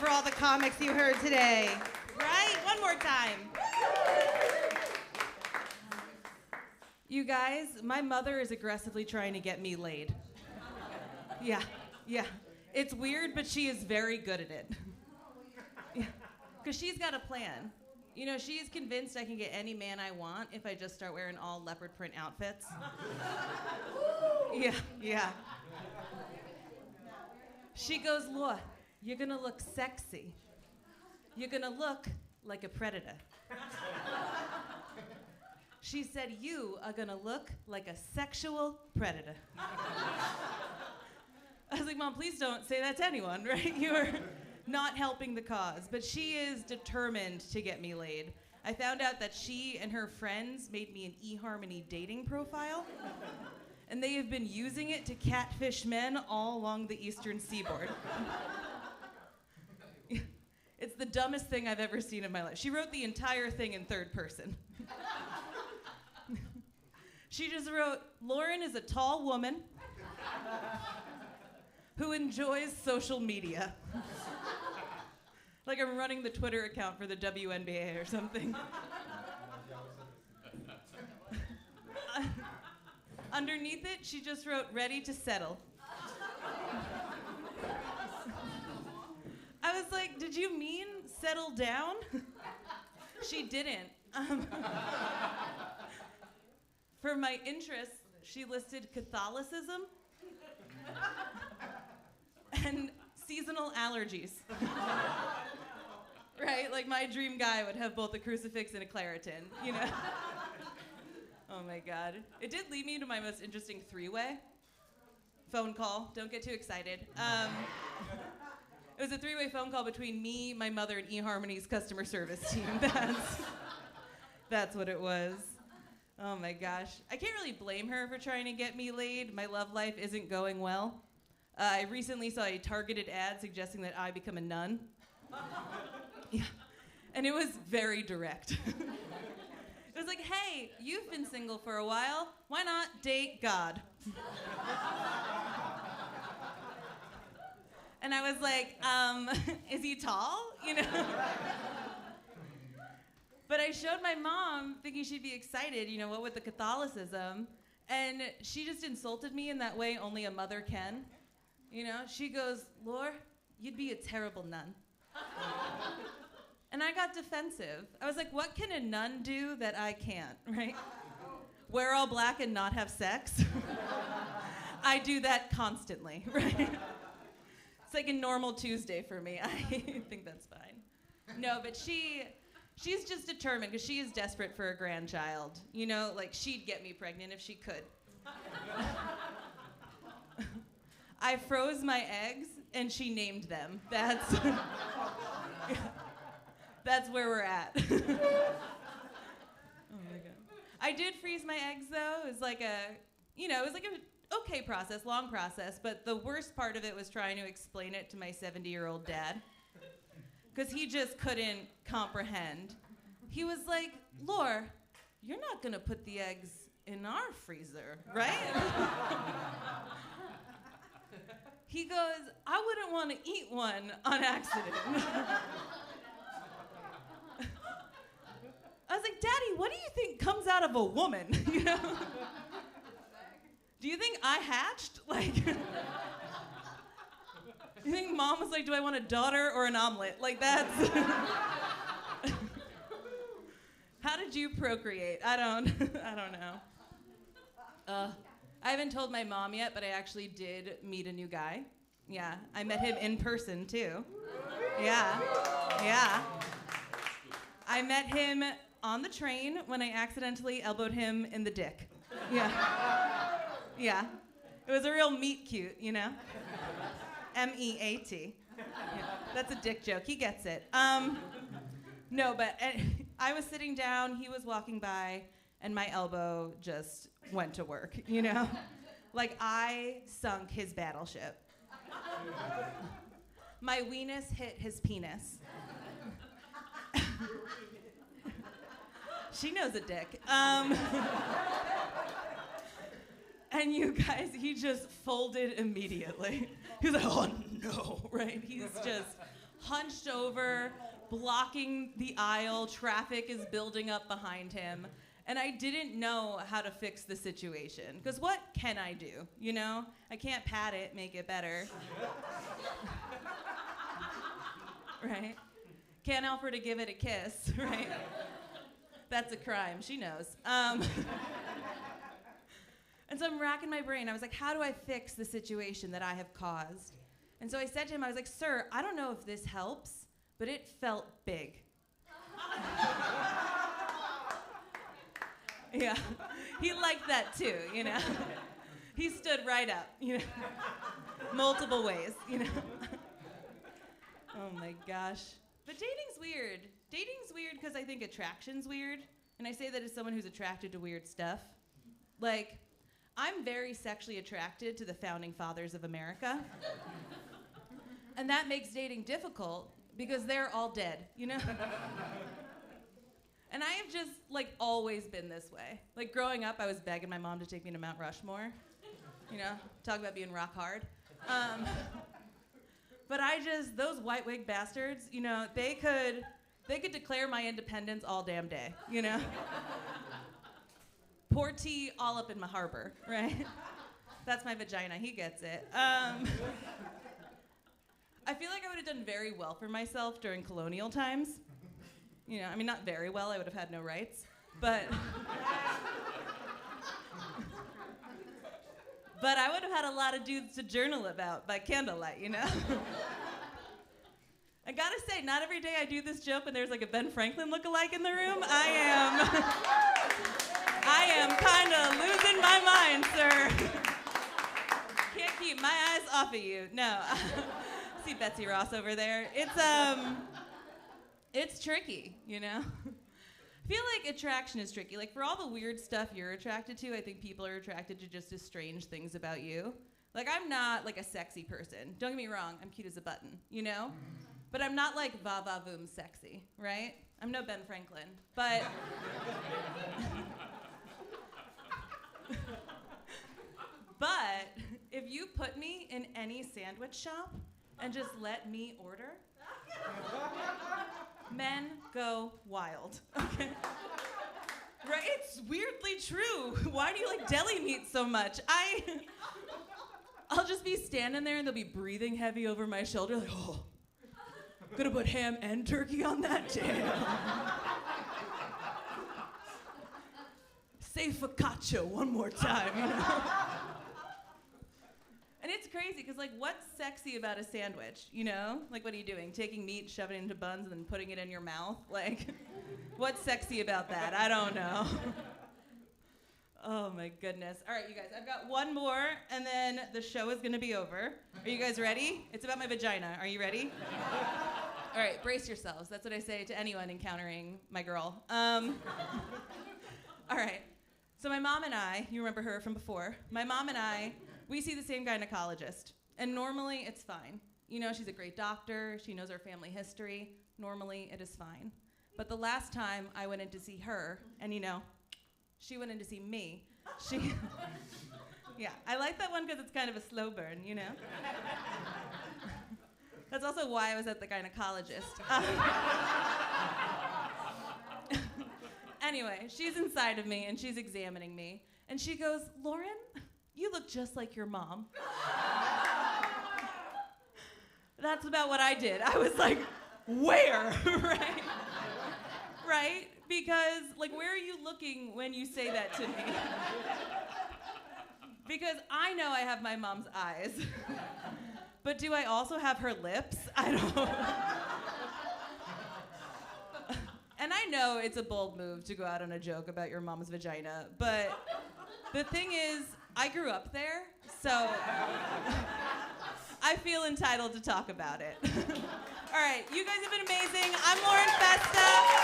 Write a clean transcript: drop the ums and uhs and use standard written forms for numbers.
for all the comics you heard today. Right? One more time. You guys, my mother is aggressively trying to get me laid. Yeah. It's weird, but she is very good at it. Yeah. Because she's got a plan. You know, she's convinced I can get any man I want if I just start wearing all leopard print outfits. Yeah. She goes, Laura, you're gonna look sexy. You're gonna look like a predator. She said, you are gonna look like a sexual predator. I was like, Mom, please don't say that to anyone, right? You're not helping the cause. But she is determined to get me laid. I found out that she and her friends made me an eHarmony dating profile, and they have been using it to catfish men all along the eastern seaboard. It's the dumbest thing I've ever seen in my life. She wrote the entire thing in third person. She just wrote, Lauren is a tall woman who enjoys social media. Like I'm running the Twitter account for the WNBA or something. Underneath it, she just wrote, ready to settle. I was like, did you mean settle down? She didn't. For my interests, she listed Catholicism and seasonal allergies. Right? Like my dream guy would have both a crucifix and a Claritin, you know? Oh my God. It did lead me to my most interesting three-way phone call. Don't get too excited. It was a three-way phone call between me, my mother, and eHarmony's customer service team. That's what it was. Oh my gosh. I can't really blame her for trying to get me laid. My love life isn't going well. I recently saw a targeted ad suggesting that I become a nun. Yeah. And it was very direct. It was like, hey, you've been single for a while. Why not date God? And I was like, is he tall? You know? But I showed my mom thinking she'd be excited, you know, what with the Catholicism. And she just insulted me in that way only a mother can. You know, she goes, Laura, you'd be a terrible nun. And I got defensive. I was like, what can a nun do that I can't, right? Wear all black and not have sex? I do that constantly, right? It's like a normal Tuesday for me. I think that's fine. No, but she's just determined because she is desperate for a grandchild. You know, like she'd get me pregnant if she could. I froze my eggs and she named them. That's where we're at. Oh my God. I did freeze my eggs though. It was like a okay process, long process, but the worst part of it was trying to explain it to my 70-year-old dad. Because he just couldn't comprehend. He was like, Laura, you're not gonna put the eggs in our freezer, right? He goes, I wouldn't want to eat one on accident. I was like, Daddy, what do you think comes out of a woman? You know? Do you think I hatched? Like, you think Mom was like, do I want a daughter or an omelet? Like that's. How did you procreate? I don't know. I haven't told my mom yet, but I actually did meet a new guy. Yeah, I met him in person too. Yeah. I met him on the train when I accidentally elbowed him in the dick. Yeah. It was a real meet cute, you know? MEAT. Yeah, that's a dick joke. He gets it. No, but I was sitting down, he was walking by, and my elbow just went to work, you know? Like I sunk his battleship. My weenus hit his penis. She knows a dick. And you guys, he just folded immediately. He was like, oh no, right? He's just hunched over, blocking the aisle. Traffic is building up behind him. And I didn't know how to fix the situation. Because what can I do, you know? I can't pat it, make it better. Right? Can't offer to give it a kiss, right? That's a crime, she knows. And so I'm racking my brain. I was like, how do I fix the situation that I have caused? And so I said to him, I was like, sir, I don't know if this helps, but it felt big. Yeah, he liked that too, you know. He stood right up, you know, multiple ways, you know. Oh my gosh. But dating's weird. Dating's weird because I think attraction's weird. And I say that as someone who's attracted to weird stuff. Like, I'm very sexually attracted to the founding fathers of America. And that makes dating difficult because they're all dead, you know? And I have just, like, always been this way. Like, growing up, I was begging my mom to take me to Mount Rushmore. You know, talk about being rock hard. But those white wig bastards, you know, they could declare my independence all damn day, you know? Pour tea all up in my harbor, right? That's my vagina, he gets it. I feel like I would have done very well for myself during colonial times. You know, I mean, not very well, I would have had no rights, but I would have had a lot of dudes to journal about by candlelight, you know? I gotta say, not every day I do this joke and there's like a Ben Franklin lookalike in the room. I am kind of losing my mind, sir. Can't keep my eyes off of you, no. See Betsy Ross over there. It's tricky, you know? I feel like attraction is tricky. Like, for all the weird stuff you're attracted to, I think people are attracted to just as strange things about you. Like, I'm not, like, a sexy person. Don't get me wrong, I'm cute as a button, you know? But I'm not, like, va-va-voom sexy, right? I'm no Ben Franklin, but... But if you put me in any sandwich shop and just let me order... Men go wild, okay? Right? It's weirdly true. Why do you like deli meat so much? I'll just be standing there and they'll be breathing heavy over my shoulder, like, oh, I'm gonna put ham and turkey on that, damn. Say focaccia one more time, you know? And it's crazy, because, like, what's sexy about a sandwich, you know? Like, what are you doing? Taking meat, shoving it into buns, and then putting it in your mouth? Like, what's sexy about that? I don't know. Oh, my goodness. All right, you guys, I've got one more, and then the show is going to be over. Are you guys ready? It's about my vagina. Are you ready? All right, brace yourselves. That's what I say to anyone encountering my girl. All right. So my mom and I, you remember her from before, my mom and I, we see the same gynecologist, and normally it's fine. You know, she's a great doctor, she knows our family history, normally it is fine. But the last time I went in to see her, and you know, she went in to see me, yeah, I like that one because it's kind of a slow burn, you know? That's also why I was at the gynecologist. Anyway, she's inside of me, and she's examining me, and she goes, Lauren, you look just like your mom. That's about what I did. I was like, where, right? Right? Because, like, where are you looking when you say that to me? Because I know I have my mom's eyes. But do I also have her lips? I don't. And I know it's a bold move to go out on a joke about your mom's vagina, but the thing is, I grew up there, so I feel entitled to talk about it. All right, you guys have been amazing. I'm Lauren Festa.